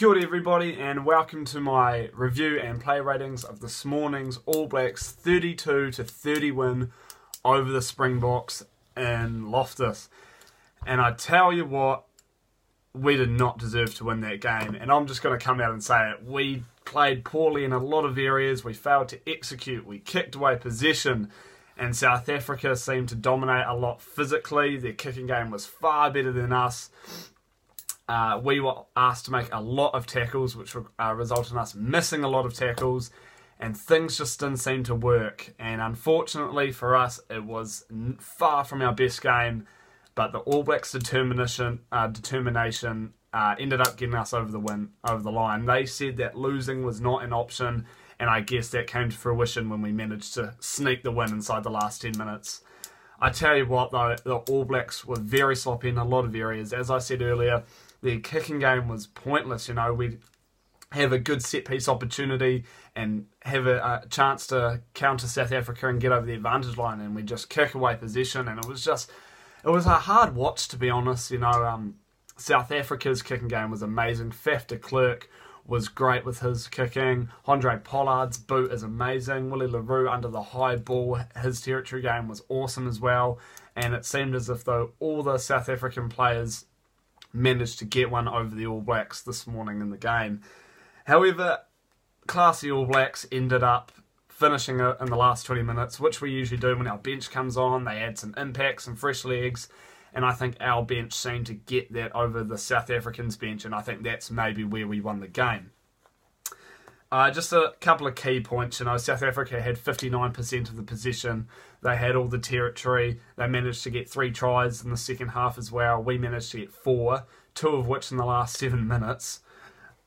Kia ora everybody, and welcome to my review and play ratings of this morning's All Blacks 32-30 win over the Springboks in Loftus. And I tell you what, we did not deserve to win that game, and I'm just going to come out and say it. We played poorly in a lot of areas, we failed to execute, we kicked away possession, and South Africa seemed to dominate a lot physically. Their kicking game was far better than us. We were asked to make a lot of tackles, which resulted in us missing a lot of tackles, and things just didn't seem to work. And unfortunately for us, it was far from our best game, but the All Blacks' determination ended up getting us over the line. They said that losing was not an option, and I guess that came to fruition when we managed to sneak the win inside the last 10 minutes. I tell you what though, the All Blacks were very sloppy in a lot of areas. As I said earlier, their kicking game was pointless. You know, we'd have a good set-piece opportunity and have a chance to counter South Africa and get over the advantage line, and we just kick away possession, and it was a hard watch, to be honest. You know, South Africa's kicking game was amazing. Faf de Klerk was great with his kicking. Andre Pollard's boot is amazing. Willie LaRue under the high ball, his territory game was awesome as well. And it seemed as if though all the South African players managed to get one over the All Blacks this morning in the game. However, classy All Blacks ended up finishing it in the last 20 minutes, which we usually do when our bench comes on. They add some impact, some fresh legs, and I think our bench seemed to get that over the South Africans' bench, and I think that's maybe where we won the game. Just a couple of key points. You know, South Africa had 59% of the possession. They had all the territory. They managed to get 3 tries in the second half as well. We managed to get 4, 2 of which in the last 7 minutes.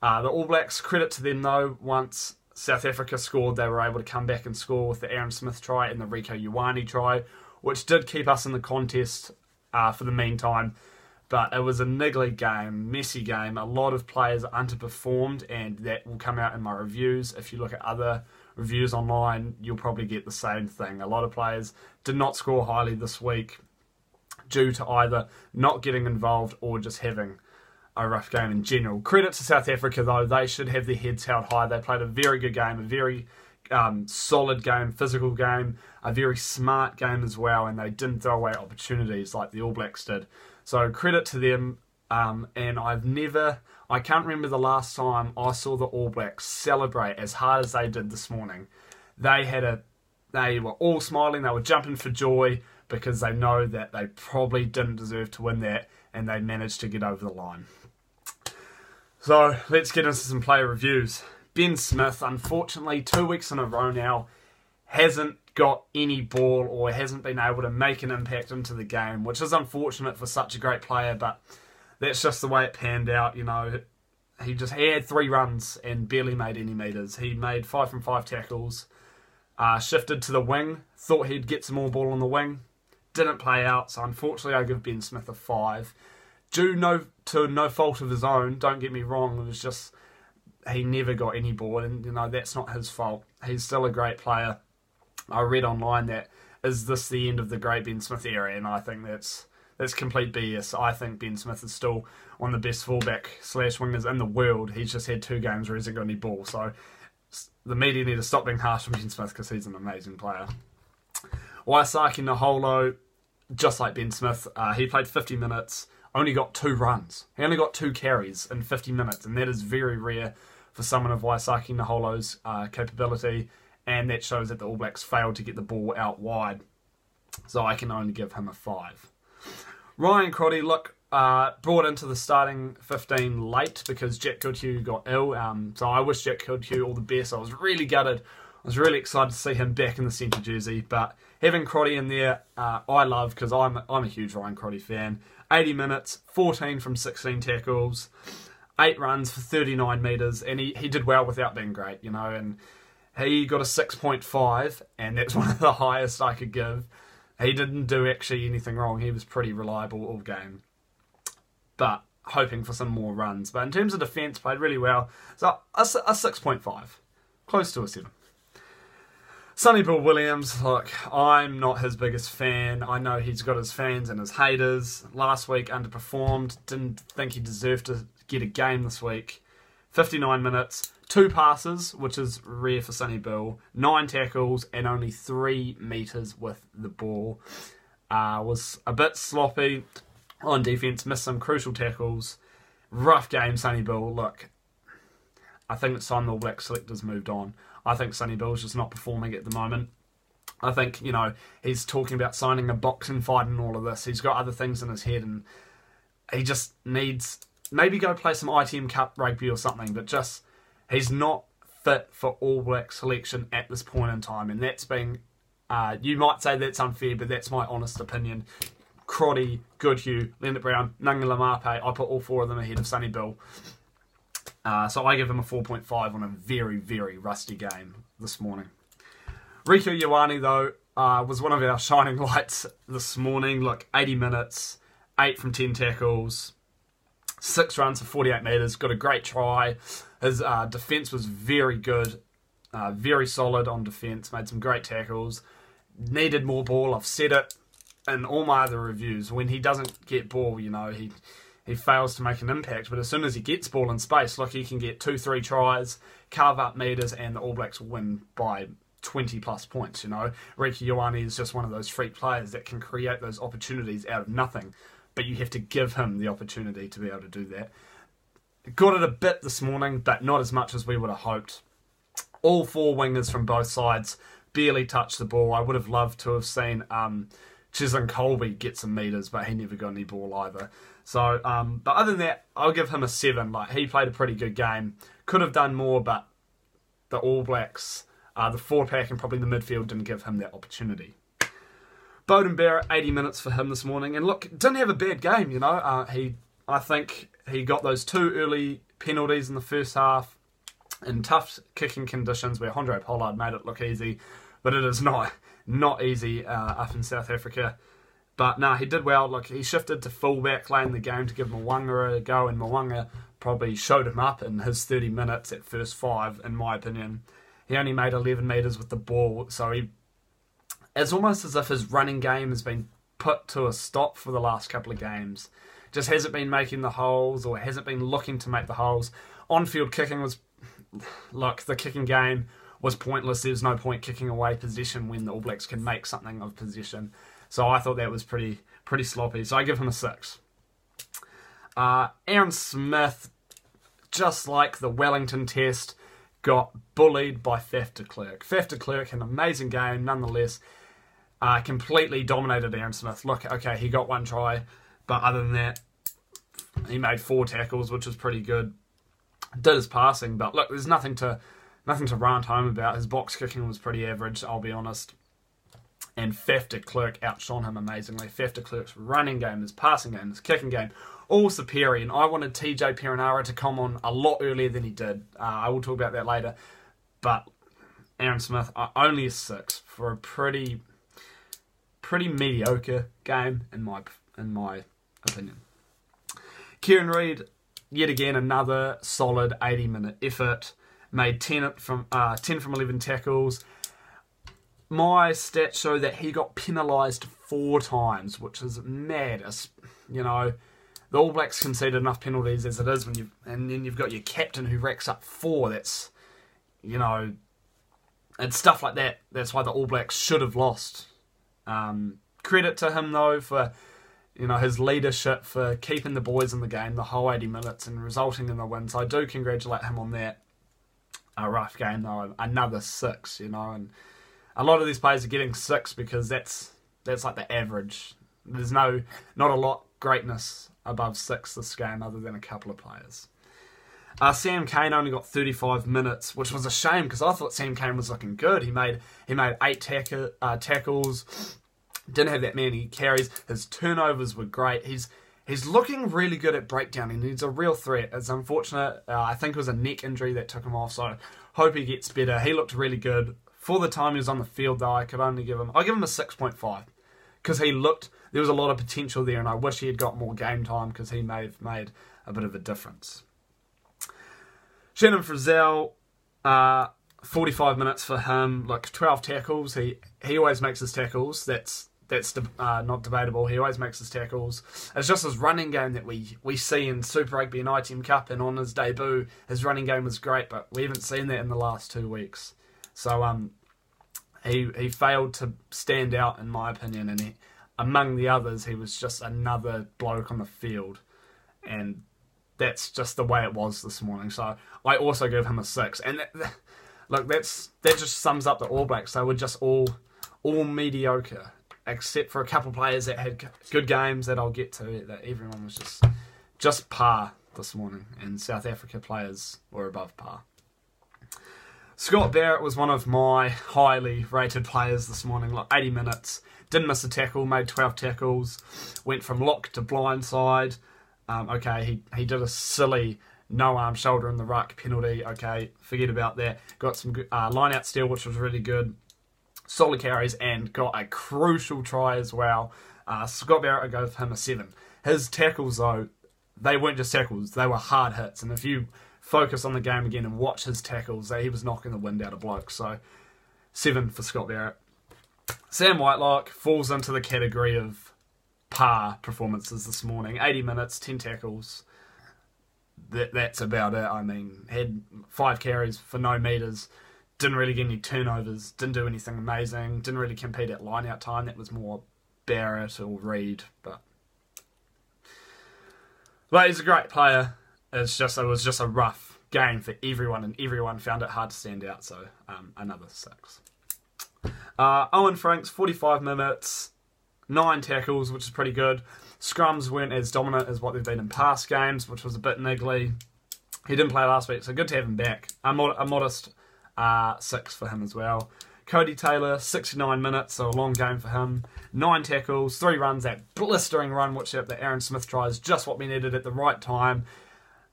The All Blacks, credit to them though, once South Africa scored, they were able to come back and score with the Aaron Smith try and the Rieko Ioane try, which did keep us in the contest for the meantime. But it was a niggly game, messy game. A lot of players underperformed, and that will come out in my reviews. If you look at other reviews online, you'll probably get the same thing. A lot of players did not score highly this week due to either not getting involved or just having a rough game in general. Credit to South Africa though, they should have their heads held high. They played a very good game, a very solid game, physical game, a very smart game as well, and they didn't throw away opportunities like the All Blacks did. So credit to them, and I can't remember the last time I saw the All Blacks celebrate as hard as they did this morning. They were all smiling, they were jumping for joy because they know that they probably didn't deserve to win that, and they managed to get over the line. So let's get into some player reviews. Ben Smith, unfortunately, 2 weeks in a row now, hasn't got any ball or hasn't been able to make an impact into the game, which is unfortunate for such a great player, but that's just the way it panned out. You know, he had 3 runs and barely made any meters. He made 5 from 5 tackles, shifted to the wing, thought he'd get some more ball on the wing, didn't play out, so unfortunately I give Ben Smith a 5. Due to no fault of his own, don't get me wrong, it was just he never got any ball, and you know that's not his fault. He's still a great player. I read online that, is this the end of the great Ben Smith era? And I think that's complete BS. I think Ben Smith is still one of the best fullback/wingers in the world. He's just had 2 games where he hasn't got any ball. So the media need to stop being harsh on Ben Smith because he's an amazing player. Waisake Naholo, just like Ben Smith, he played 50 minutes, only got 2 runs. He only got 2 carries in 50 minutes, and that is very rare for someone of Waisake Naholo's capability. And that shows that the All Blacks failed to get the ball out wide. So I can only give him a 5. Ryan Crotty, brought into the starting 15 late because Jack Goodhue got ill. So I wish Jack Goodhue all the best. I was really gutted. I was really excited to see him back in the centre jersey. But having Crotty in there, I love, because I'm a huge Ryan Crotty fan. 80 minutes, 14 from 16 tackles, 8 runs for 39 metres. And he did well without being great, you know, and he got a 6.5, and that's one of the highest I could give. He didn't do actually anything wrong. He was pretty reliable all game. But hoping for some more runs. But in terms of defence, played really well. So a 6.5. Close to a 7. Sonny Bill Williams, look, I'm not his biggest fan. I know he's got his fans and his haters. Last week underperformed. Didn't think he deserved to get a game this week. 59 minutes, 2 passes, which is rare for Sonny Bill, 9 tackles, and only 3 metres with the ball. Was a bit sloppy on defence, missed some crucial tackles. Rough game, Sonny Bill. Look, I think it's time the All Black selectors moved on. I think Sonny Bill's just not performing at the moment. I think, he's talking about signing a boxing fight and all of this. He's got other things in his head, and he just needs... maybe go play some ITM Cup rugby or something, but just... he's not fit for All Black selection at this point in time, and that's being... you might say that's unfair, but that's my honest opinion. Crotty, Goodhue, Leonard Brown, Nunga Lamape, I put all 4 of them ahead of Sonny Bill. So I give him a 4.5 on a very, very rusty game this morning. Riku Ioane, though, was one of our shining lights this morning. Look, 80 minutes, 8 from 10 tackles, 6 runs for 48 metres, got a great try. His defence was very good, very solid on defence, made some great tackles. Needed more ball, I've said it in all my other reviews. When he doesn't get ball, he fails to make an impact, but as soon as he gets ball in space, look, he can get 2-3 tries, carve up metres, and the All Blacks win by 20 plus points. Riku Ioane is just one of those freak players that can create those opportunities out of nothing, but you have to give him the opportunity to be able to do that. Got it a bit this morning, but not as much as we would have hoped. All 4 wingers from both sides barely touched the ball. I would have loved to have seen Cheslin Colby get some metres, but he never got any ball either. So, but other than that, I'll give him a 7. Like, he played a pretty good game. Could have done more, but the All Blacks, the 4-pack and probably the midfield didn't give him that opportunity. Beauden Barrett, 80 minutes for him this morning. And look, didn't have a bad game, I think he got those 2 early penalties in the first half in tough kicking conditions where Andre Pollard made it look easy, but it is not easy up in South Africa. But no, he did well. Look, he shifted to fullback late in the game to give Mwanga a go, and Mwanga probably showed him up in his 30 minutes at first 5, in my opinion. He only made 11 metres with the ball, so it's almost as if his running game has been put to a stop for the last couple of games. Just hasn't been making the holes, or hasn't been looking to make the holes. On-field kicking was... look, the kicking game was pointless. There's no point kicking away possession when the All Blacks can make something of possession. So I thought that was pretty sloppy. So I give him a 6. Aaron Smith, just like the Wellington test, got bullied by Faf de Klerk. Faf de Klerk had an amazing game, nonetheless. Completely dominated Aaron Smith. Look, okay, he got 1 try, but other than that, he made 4 tackles, which was pretty good. Did his passing, but look, there's nothing to rant home about. His box kicking was pretty average, I'll be honest. And Faf de Klerk outshone him amazingly. Faf de Klerk's running game, his passing game, his kicking game, all superior. And I wanted TJ Perenara to come on a lot earlier than he did. I will talk about that later. But Aaron Smith, only a 6 for a pretty mediocre game, in my opinion. Kieran Reid, yet again, another solid 80-minute effort. Made 10 from 11 tackles. My stats show that he got penalised 4 times, which is mad. The All Blacks conceded enough penalties as it is, and then you've got your captain who racks up 4. That's, it's stuff like that. That's why the All Blacks should have lost. Credit to him though for his leadership, for keeping the boys in the game the whole 80 minutes and resulting in the win. So I do congratulate him on that. A rough game though, another 6, and a lot of these players are getting 6 because that's like the average. There's not a lot greatness above 6 this game other than a couple of players. Sam Cane only got 35 minutes, which was a shame because I thought Sam Cane was looking good. He made 8 tackles, didn't have that many carries. His turnovers were great. He's looking really good at breakdowning. He's a real threat. It's unfortunate. I think it was a neck injury that took him off, so hope he gets better. He looked really good. For the time he was on the field, though, I'll give him a 6.5 because there was a lot of potential there, and I wish he had got more game time because he may have made a bit of a difference. Shannon Frizzell, 45 minutes for him. Look, 12 tackles. He always makes his tackles. That's that's not debatable. He always makes his tackles. It's just his running game that we see in Super Rugby and ITM Cup, and on his debut, his running game was great, but we haven't seen that in the last 2 weeks. So he failed to stand out, in my opinion, and among the others, he was just another bloke on the field, and that's just the way it was this morning. So I also give him a 6. And look, that just sums up the All Blacks. They were just all mediocre, except for a couple of players that had good games that I'll get to. That everyone was just par this morning, and South Africa players were above par. Scott Barrett was one of my highly rated players this morning. Like 80 minutes, didn't miss a tackle, made 12 tackles, went from lock to blindside. Okay, he did a silly no arm shoulder in the ruck penalty. Okay, forget about that. Got some good, line out steal, which was really good. Solid carries, and got a crucial try as well. Scott Barrett, I go with him a 7. His tackles, though, they weren't just tackles, they were hard hits. And if you focus on the game again and watch his tackles, he was knocking the wind out of blokes. So 7 for Scott Barrett. Sam Whitelock falls into the category of par performances this morning. 80 minutes, 10 tackles. That's about it. I mean, had 5 carries for no metres. Didn't really get any turnovers. Didn't do anything amazing. Didn't really compete at line-out time. That was more Barrett or Reid. But he's a great player. It was just a rough game for everyone, and everyone found it hard to stand out. So another 6. Owen Franks, 45 minutes, 9 tackles, which is pretty good. Scrums weren't as dominant as what they've been in past games, which was a bit niggly. He didn't play last week, so good to have him back. A modest 6 for him as well. Cody Taylor, 69 minutes, so a long game for him. 9 tackles, 3 runs, that blistering run, which the Aaron Smith try is just what we needed at the right time.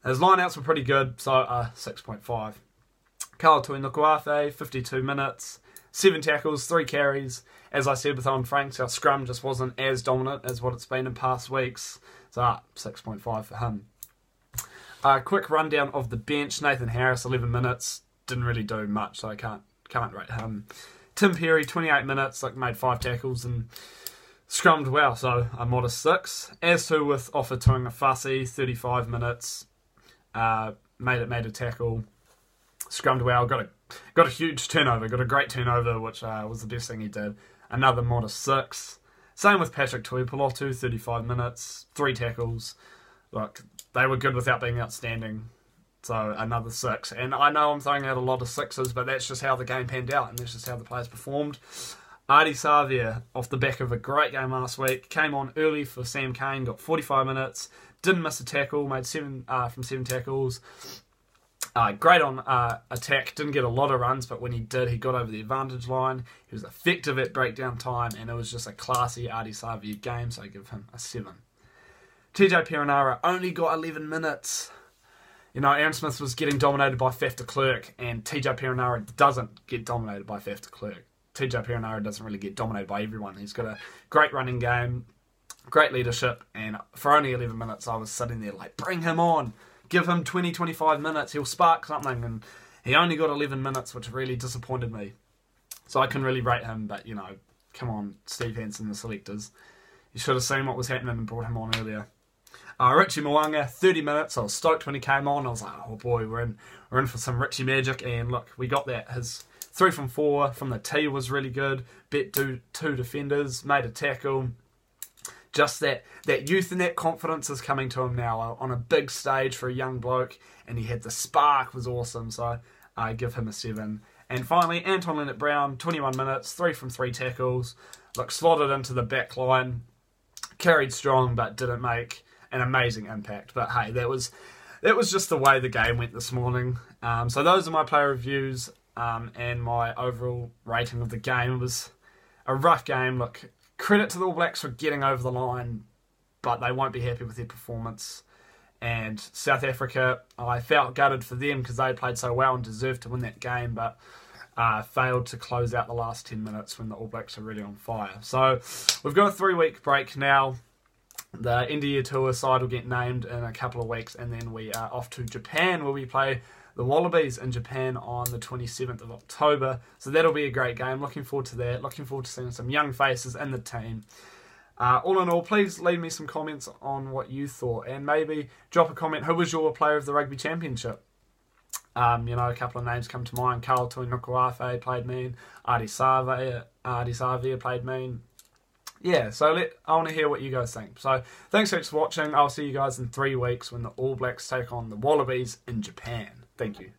His lineouts were pretty good, so 6.5. Karl Tuinukuafe, 52 minutes, 7 tackles, 3 carries. As I said with Owen Franks, our scrum just wasn't as dominant as what it's been in past weeks, so 6.5 for him. Quick rundown of the bench. Nathan Harris, 11 minutes, didn't really do much, so I can't rate him. Tim Perry, 28 minutes, made 5 tackles and scrummed well, so a modest 6. As to with Ofa Tuinukuafe, 35 minutes, made a tackle, scrummed well, got a huge turnover, got a great turnover, which was the best thing he did. Another modest 6. Same with Patrick Tuipulotu, 35 minutes, 3 tackles. Look, they were good without being outstanding. So another 6. And I know I'm throwing out a lot of 6s, but that's just how the game panned out, and that's just how the players performed. Ardie Savea, off the back of a great game last week, came on early for Sam Cane, got 45 minutes, didn't miss a tackle, made 7 from 7 tackles. Great on attack, didn't get a lot of runs, but when he did, he got over the advantage line. He was effective at breakdown time, and it was just a classy Ardie Savea game, so I give him a 7. TJ Perenara only got 11 minutes. You know, Aaron Smith was getting dominated by Faf de Klerk, and TJ Perenara doesn't get dominated by Faf de Klerk. TJ Perenara doesn't really get dominated by everyone. He's got a great running game, great leadership, and for only 11 minutes, I was sitting there like, bring him on. Give him 20, 25 minutes, he'll spark something, and he only got 11 minutes, which really disappointed me. So I couldn't really rate him, but, you know, come on, Steve Hansen, the selectors. You should have seen what was happening and brought him on earlier. Richie Mwanga, 30 minutes. I was stoked when he came on. I was like, oh boy, we're in for some Richie magic. And look, we got that. His 3 from 4 from the tee was really good. Bet 2 defenders, made a tackle. Just that youth and that confidence is coming to him now on a big stage for a young bloke. And he had the spark, was awesome. So I give him a 7. And finally, Anton Leonard-Brown, 21 minutes, 3 from 3 tackles. Look, slotted into the back line. Carried strong, but didn't make an amazing impact. But hey, that was just the way the game went this morning. So those are my player reviews and my overall rating of the game. It was a rough game. Look, credit to the All Blacks for getting over the line, but they won't be happy with their performance. And South Africa, I felt gutted for them because they played so well and deserved to win that game, but failed to close out the last 10 minutes when the All Blacks are really on fire. So we've got a 3-week break now. The end of year tour side will get named in a couple of weeks, and then we are off to Japan, where we play the Wallabies in Japan on the 27th of October. So that'll be a great game. Looking forward to that. Looking forward to seeing some young faces in the team. All in all, please leave me some comments on what you thought, and maybe drop a comment. Who was your player of the Rugby Championship? A couple of names come to mind. Karl Tuinukuafe played mean. Adi Savia played mean. Yeah, so I want to hear what you guys think. So thanks so much for watching. I'll see you guys in 3 weeks when the All Blacks take on the Wallabies in Japan. Thank you.